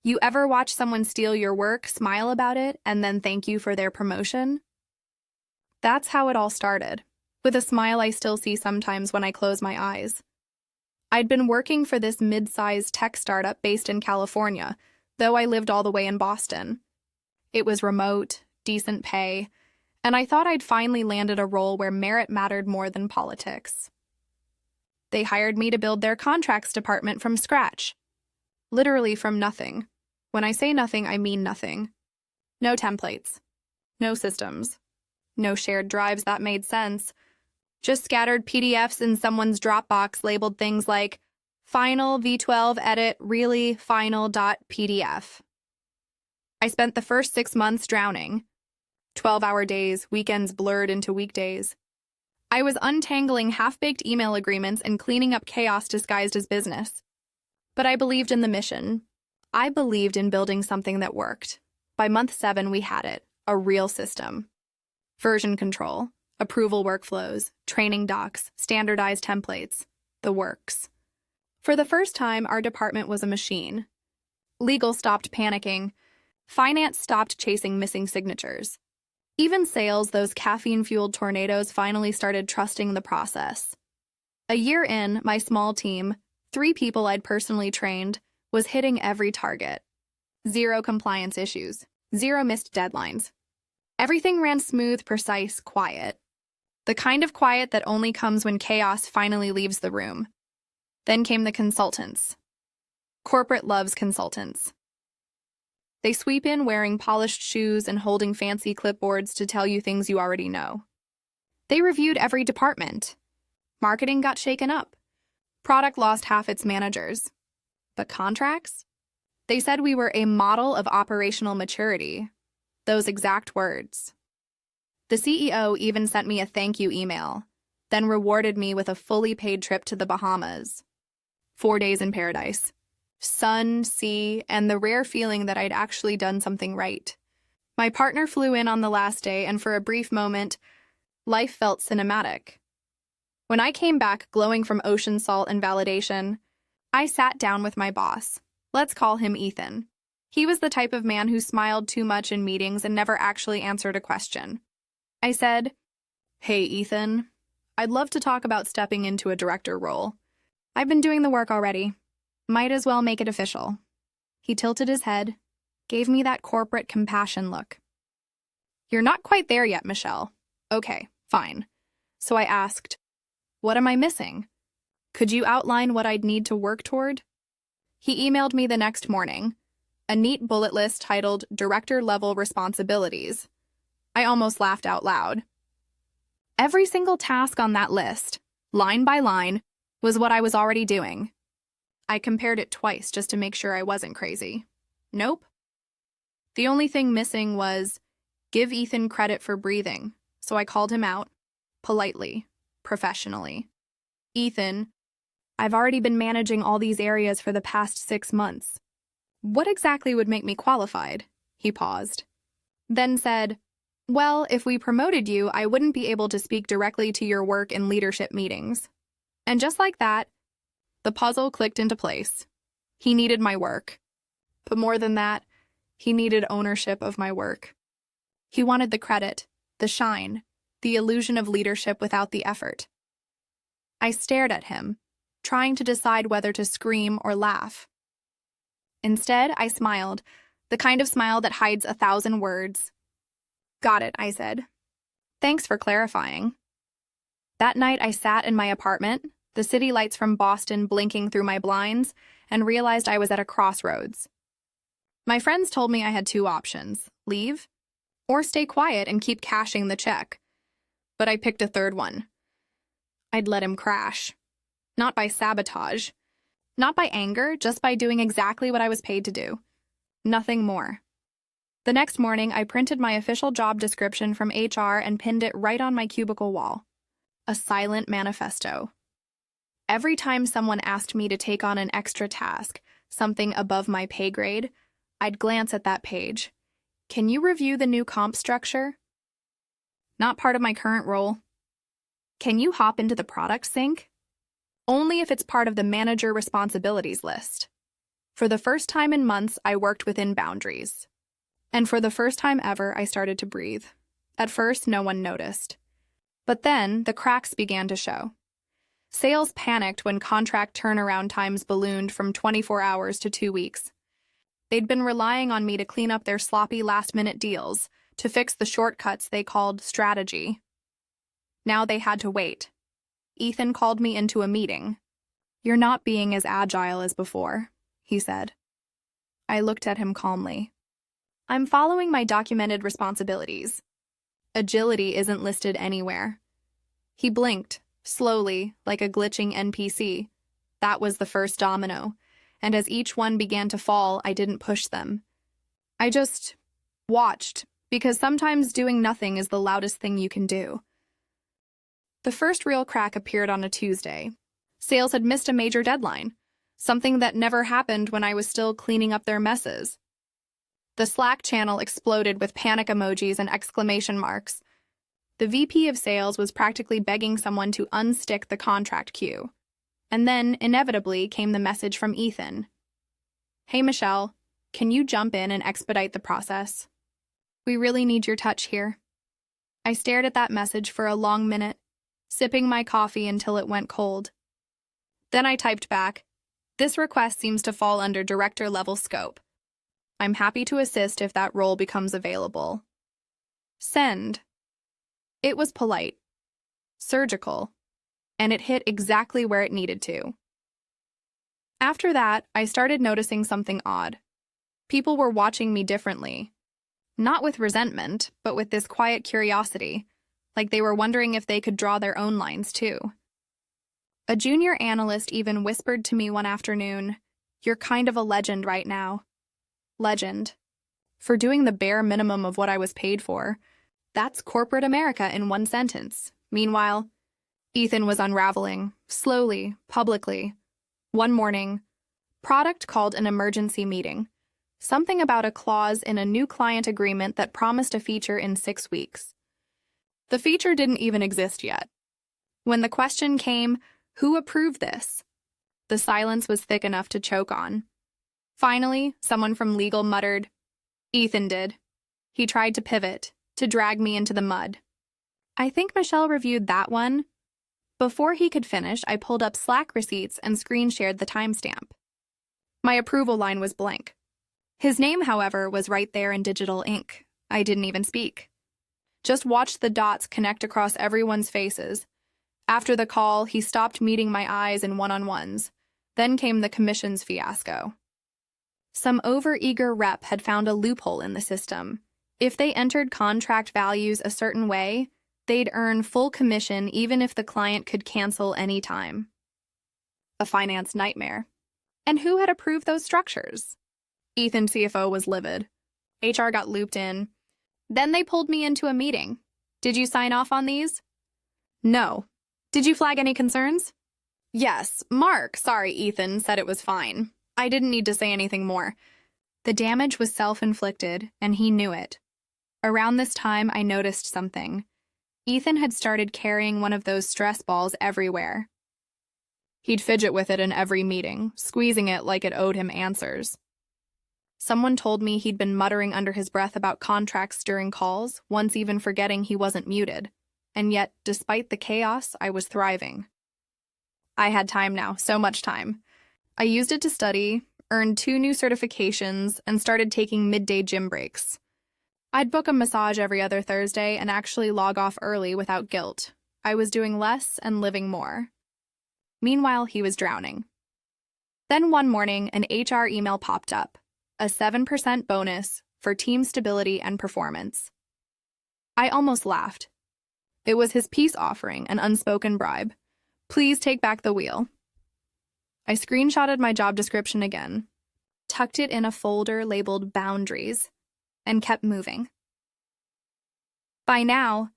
You ever watch someone steal your work, smile about it, and then thank you for their promotion? That's how it all started, with a smile I still see sometimes when I close my eyes. I'd been working for this mid-sized tech startup based in California, though I lived all the way in Boston. It was remote, decent pay, and I thought I'd finally landed a role where merit mattered more than politics. They hired me to build their contracts department from scratch. Literally from nothing. When I say nothing, I mean nothing. No templates. No systems. No shared drives that made sense. Just scattered PDFs in someone's Dropbox labeled things like final V12 edit really final.pdf. I spent the first 6 months drowning. 12-hour days, weekends blurred into weekdays. I was untangling half-baked email agreements and cleaning up chaos disguised as business. But I believed in the mission. I believed in building something that worked. By month 7, we had it, a real system. Version control, approval workflows, training docs, standardized templates, the works. For the first time, our department was a machine. Legal stopped panicking. Finance stopped chasing missing signatures. Even sales, those caffeine-fueled tornadoes, finally started trusting the process. A year in, my small team, 3 people I'd personally trained, was hitting every target. 0 compliance issues. 0 missed deadlines. Everything ran smooth, precise, quiet. The kind of quiet that only comes when chaos finally leaves the room. Then came the consultants. Corporate loves consultants. They sweep in wearing polished shoes and holding fancy clipboards to tell you things you already know. They reviewed every department. Marketing got shaken up. Product lost half its managers. But contracts? They said we were a model of operational maturity. Those exact words. The CEO even sent me a thank you email, then rewarded me with a fully paid trip to the Bahamas. 4 days in paradise. Sun, sea, and the rare feeling that I'd actually done something right. My partner flew in on the last day, and for a brief moment, life felt cinematic. When I came back glowing from ocean salt and validation, I sat down with my boss. Let's call him Ethan. He was the type of man who smiled too much in meetings and never actually answered a question. I said, "Hey, Ethan, I'd love to talk about stepping into a director role. I've been doing the work already. Might as well make it official." He tilted his head, gave me that corporate compassion look. "You're not quite there yet, Michelle." "Okay, fine." So I asked, "What am I missing? Could you outline what I'd need to work toward?" He emailed me the next morning, a neat bullet list titled Director-Level Responsibilities. I almost laughed out loud. Every single task on that list, line by line, was what I was already doing. I compared it twice just to make sure I wasn't crazy. Nope. The only thing missing was give Ethan credit for breathing, so I called him out, politely, professionally. "Ethan, I've already been managing all these areas for the past 6 months. What exactly would make me qualified?" He paused. Then said, "Well, if we promoted you, I wouldn't be able to speak directly to your work in leadership meetings." And just like that, the puzzle clicked into place. He needed my work. But more than that, he needed ownership of my work. He wanted the credit, the shine, the illusion of leadership without the effort. I stared at him, trying to decide whether to scream or laugh. Instead, I smiled, the kind of smile that hides 1,000 words. "Got it," I said. "Thanks for clarifying." That night, I sat in my apartment, the city lights from Boston blinking through my blinds, and realized I was at a crossroads. My friends told me I had 2 options, leave or stay quiet and keep cashing the check. But I picked a third one. I'd let him crash. Not by sabotage. Not by anger, just by doing exactly what I was paid to do. Nothing more. The next morning, I printed my official job description from HR and pinned it right on my cubicle wall. A silent manifesto. Every time someone asked me to take on an extra task, something above my pay grade, I'd glance at that page. "Can you review the new comp structure?" Not part of my current role. "Can you hop into the product sync?" Only if it's part of the manager responsibilities list. For the first time in months, I worked within boundaries. And for the first time ever, I started to breathe. At first, no one noticed. But then, the cracks began to show. Sales panicked when contract turnaround times ballooned from 24 hours to 2 weeks. They'd been relying on me to clean up their sloppy last-minute deals, to fix the shortcuts they called strategy. Now they had to wait. Ethan called me into a meeting. "You're not being as agile as before," he said. I looked at him calmly. "I'm following my documented responsibilities. Agility isn't listed anywhere." He blinked, slowly, like a glitching NPC. That was the first domino, and as each one began to fall, I didn't push them. I just watched, because sometimes doing nothing is the loudest thing you can do. The first real crack appeared on a Tuesday. Sales had missed a major deadline, something that never happened when I was still cleaning up their messes. The Slack channel exploded with panic emojis and exclamation marks. The VP of sales was practically begging someone to unstick the contract queue. And then, inevitably, came the message from Ethan. "Hey, Michelle, can you jump in and expedite the process? We really need your touch here." I stared at that message for a long minute, sipping my coffee until it went cold. Then I typed back, "This request seems to fall under director-level scope. I'm happy to assist if that role becomes available. Send." It was polite, surgical, and it hit exactly where it needed to. After that, I started noticing something odd. People were watching me differently. Not with resentment, but with this quiet curiosity, like they were wondering if they could draw their own lines too. A junior analyst even whispered to me one afternoon, "You're kind of a legend right now." Legend. For doing the bare minimum of what I was paid for. That's corporate America in one sentence. Meanwhile, Ethan was unraveling, slowly, publicly. One morning, product called an emergency meeting. Something about a clause in a new client agreement that promised a feature in 6 weeks. The feature didn't even exist yet. When the question came, who approved this? The silence was thick enough to choke on. Finally, someone from legal muttered, "Ethan did." He tried to pivot, to drag me into the mud. "I think Michelle reviewed that one." Before he could finish, I pulled up Slack receipts and screen shared the timestamp. My approval line was blank. His name, however, was right there in digital ink. I didn't even speak. Just watched the dots connect across everyone's faces. After the call, he stopped meeting my eyes in one-on-ones. Then came the commissions fiasco. Some over-eager rep had found a loophole in the system. If they entered contract values a certain way, they'd earn full commission even if the client could cancel any time. A finance nightmare. And who had approved those structures? Ethan, CFO, was livid. HR got looped in. Then they pulled me into a meeting. "Did you sign off on these?" "No." "Did you flag any concerns?" "Yes. Mark, sorry, Ethan, said it was fine. I didn't need to say anything more." The damage was self-inflicted, and he knew it. Around this time, I noticed something. Ethan had started carrying one of those stress balls everywhere. He'd fidget with it in every meeting, squeezing it like it owed him answers. Someone told me he'd been muttering under his breath about contracts during calls, once even forgetting he wasn't muted. And yet, despite the chaos, I was thriving. I had time now, so much time. I used it to study, earned 2 new certifications, and started taking midday gym breaks. I'd book a massage every other Thursday and actually log off early without guilt. I was doing less and living more. Meanwhile, he was drowning. Then one morning, an HR email popped up. A 7% bonus for team stability and performance. I almost laughed. It was his peace offering, an unspoken bribe. "Please take back the wheel." I screenshotted my job description again, tucked it in a folder labeled Boundaries, and kept moving. By now,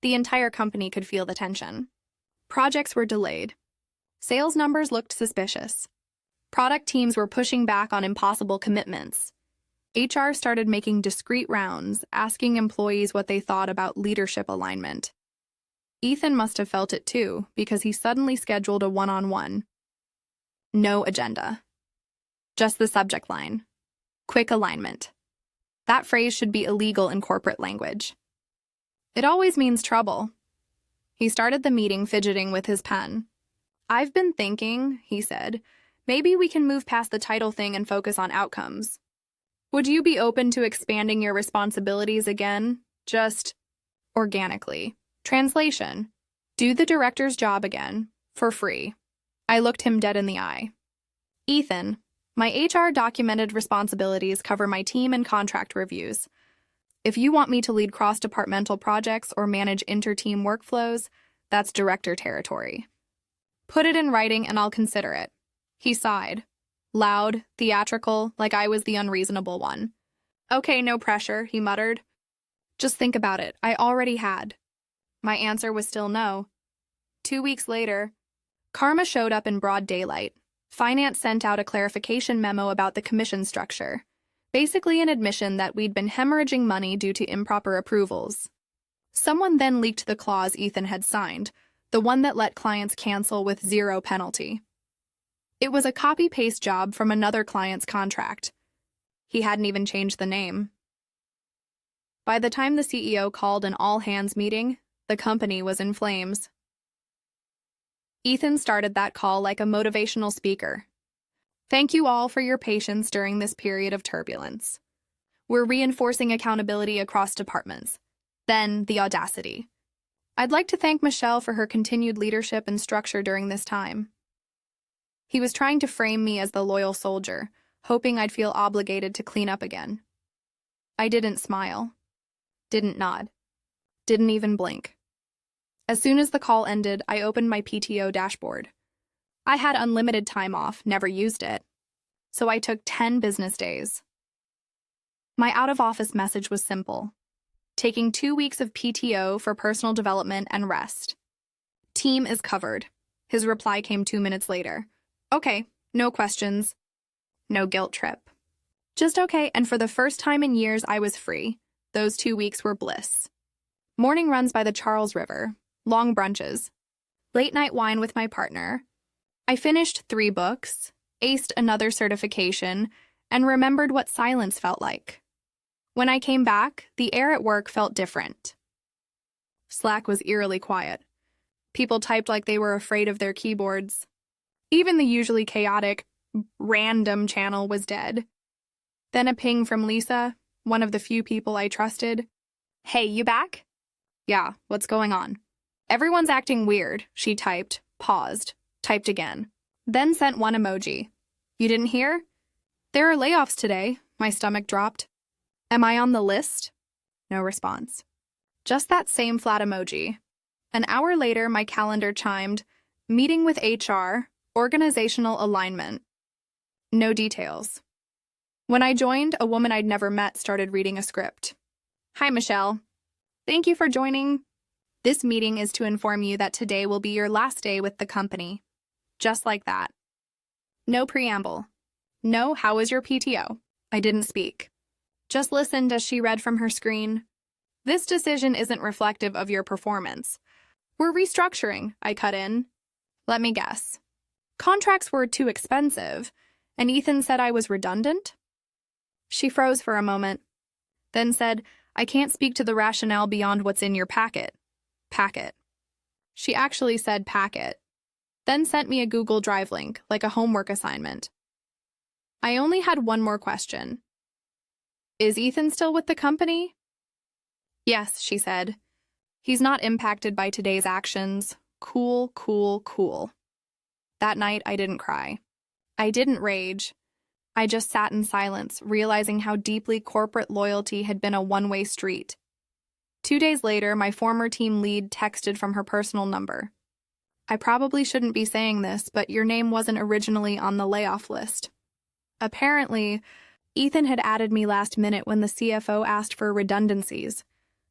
the entire company could feel the tension. Projects were delayed. Sales numbers looked suspicious. Product teams were pushing back on impossible commitments. HR started making discreet rounds, asking employees what they thought about leadership alignment. Ethan must have felt it too, because he suddenly scheduled a one-on-one. No agenda. Just the subject line. Quick alignment. That phrase should be illegal in corporate language. It always means trouble. He started the meeting fidgeting with his pen. "I've been thinking," he said, "maybe we can move past the title thing and focus on outcomes. Would you be open to expanding your responsibilities again? Just organically. Translation. Do the director's job again, for free." I looked him dead in the eye. "Ethan, my HR documented responsibilities cover my team and contract reviews. If you want me to lead cross-departmental projects or manage inter-team workflows, that's director territory. Put it in writing and I'll consider it." He sighed. Loud, theatrical, like I was the unreasonable one. "Okay, no pressure," he muttered. "Just think about it. I already had." My answer was still no. 2 weeks later, karma showed up in broad daylight. Finance sent out a clarification memo about the commission structure. Basically an admission that we'd been hemorrhaging money due to improper approvals. Someone then leaked the clause Ethan had signed, the one that let clients cancel with zero penalty. It was a copy-paste job from another client's contract. He hadn't even changed the name. By the time the CEO called an all-hands meeting, the company was in flames. Ethan started that call like a motivational speaker. "Thank you all for your patience during this period of turbulence. We're reinforcing accountability across departments." Then, the audacity. "I'd like to thank Michelle for her continued leadership and structure during this time." He was trying to frame me as the loyal soldier, hoping I'd feel obligated to clean up again. I didn't smile. Didn't nod. Didn't even blink. As soon as the call ended, I opened my PTO dashboard. I had unlimited time off, never used it. So I took 10 business days. My out-of-office message was simple. Taking 2 weeks of PTO for personal development and rest. Team is covered. His reply came 2 minutes later. "Okay, no questions. No guilt trip. Just okay, and for the first time in years I was free. Those 2 weeks were bliss. Morning runs by the Charles River. Long brunches. Late-night wine with my partner. I finished 3 books, aced another certification, and remembered what silence felt like. When I came back, the air at work felt different. Slack was eerily quiet. People typed like they were afraid of their keyboards. Even the usually chaotic, random channel was dead. Then a ping from Lisa, one of the few people I trusted. "Hey, you back?" "Yeah, what's going on?" "Everyone's acting weird," she typed, paused, typed again, then sent one emoji. "You didn't hear?" "There are layoffs today." My stomach dropped. "Am I on the list?" No response. Just that same flat emoji. An hour later, my calendar chimed, "Meeting with HR, organizational alignment." No details. When I joined, a woman I'd never met started reading a script. "Hi, Michelle. Thank you for joining. This meeting is to inform you that today will be your last day with the company." Just like that. No preamble. No, "How was your PTO?" I didn't speak. Just listened as she read from her screen. "This decision isn't reflective of your performance. We're restructuring," I cut in. "Let me guess. Contracts were too expensive, and Ethan said I was redundant?" She froze for a moment, then said, "I can't speak to the rationale beyond what's in your packet." Packet. She actually said packet. Then sent me a Google Drive link, like a homework assignment. I only had one more question. "Is Ethan still with the company?" "Yes," she said. "He's not impacted by today's actions. Cool, cool, cool." That night, I didn't cry. I didn't rage. I just sat in silence, realizing how deeply corporate loyalty had been a one-way street. 2 days later, my former team lead texted from her personal number. "I probably shouldn't be saying this, but your name wasn't originally on the layoff list." Apparently, Ethan had added me last minute when the CFO asked for redundancies.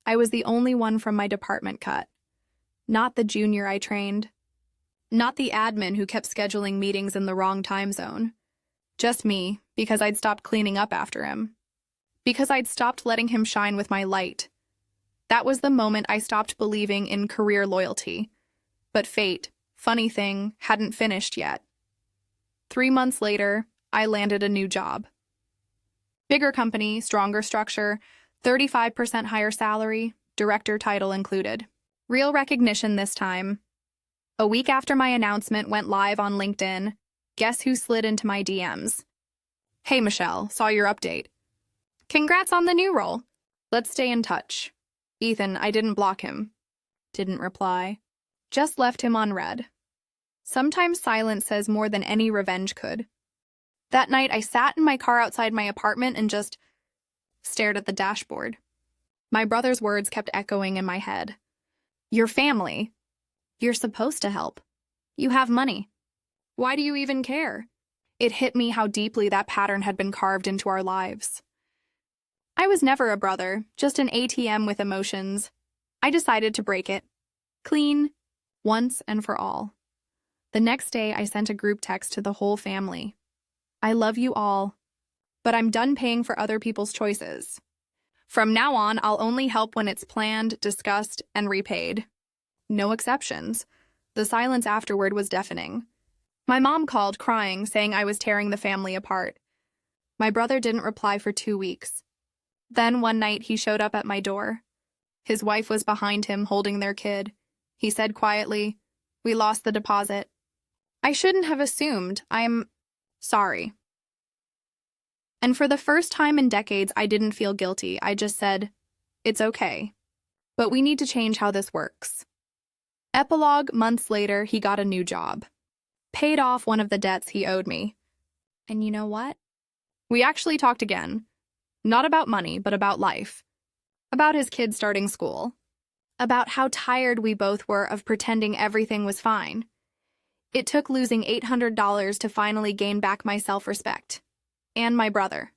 I was the only one from my department cut. Not the junior I trained. Not the admin who kept scheduling meetings in the wrong time zone. Just me, because I'd stopped cleaning up after him. Because I'd stopped letting him shine with my light. That was the moment I stopped believing in career loyalty. But fate, funny thing, hadn't finished yet. 3 months later, I landed a new job. Bigger company, stronger structure, 35% higher salary, director title included. Real recognition this time. A week after my announcement went live on LinkedIn, guess who slid into my DMs? Hey, Michelle, saw your update. Congrats on the new role. Let's stay in touch. Ethan, I didn't block him. Didn't reply. Just left him on read. Sometimes silence says more than any revenge could. That night, I sat in my car outside my apartment and just stared at the dashboard. My brother's words kept echoing in my head. Your family. You're supposed to help. You have money. Why do you even care? It hit me how deeply that pattern had been carved into our lives. I was never a brother, just an ATM with emotions. I decided to break it. Clean, once and for all. The next day, I sent a group text to the whole family. I love you all, but I'm done paying for other people's choices. From now on, I'll only help when it's planned, discussed, and repaid. No exceptions. The silence afterward was deafening. My mom called, crying, saying I was tearing the family apart. My brother didn't reply for 2 weeks. Then one night he showed up at my door. His wife was behind him, holding their kid. He said quietly, "We lost the deposit." I shouldn't have assumed. I'm sorry. And for the first time in decades, I didn't feel guilty. I just said, it's okay. But we need to change how this works. Epilogue, months later, he got a new job. Paid off one of the debts he owed me. And you know what? We actually talked again. Not about money, but about life. About his kids starting school. About how tired we both were of pretending everything was fine. It took losing $800 to finally gain back my self-respect. And my brother.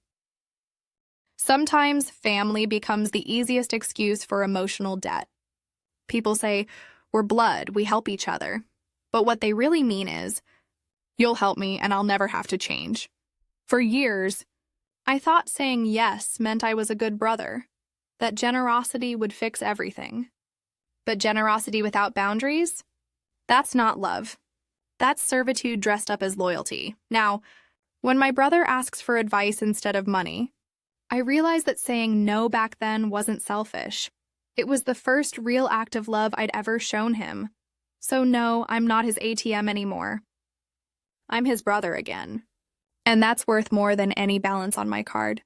Sometimes family becomes the easiest excuse for emotional debt. People say, we're blood, we help each other. But what they really mean is, you'll help me and I'll never have to change. For years, I thought saying yes meant I was a good brother, that generosity would fix everything. But generosity without boundaries? That's not love. That's servitude dressed up as loyalty. Now, when my brother asks for advice instead of money, I realized that saying no back then wasn't selfish. It was the first real act of love I'd ever shown him. So no, I'm not his ATM anymore. I'm his brother again. And that's worth more than any balance on my card.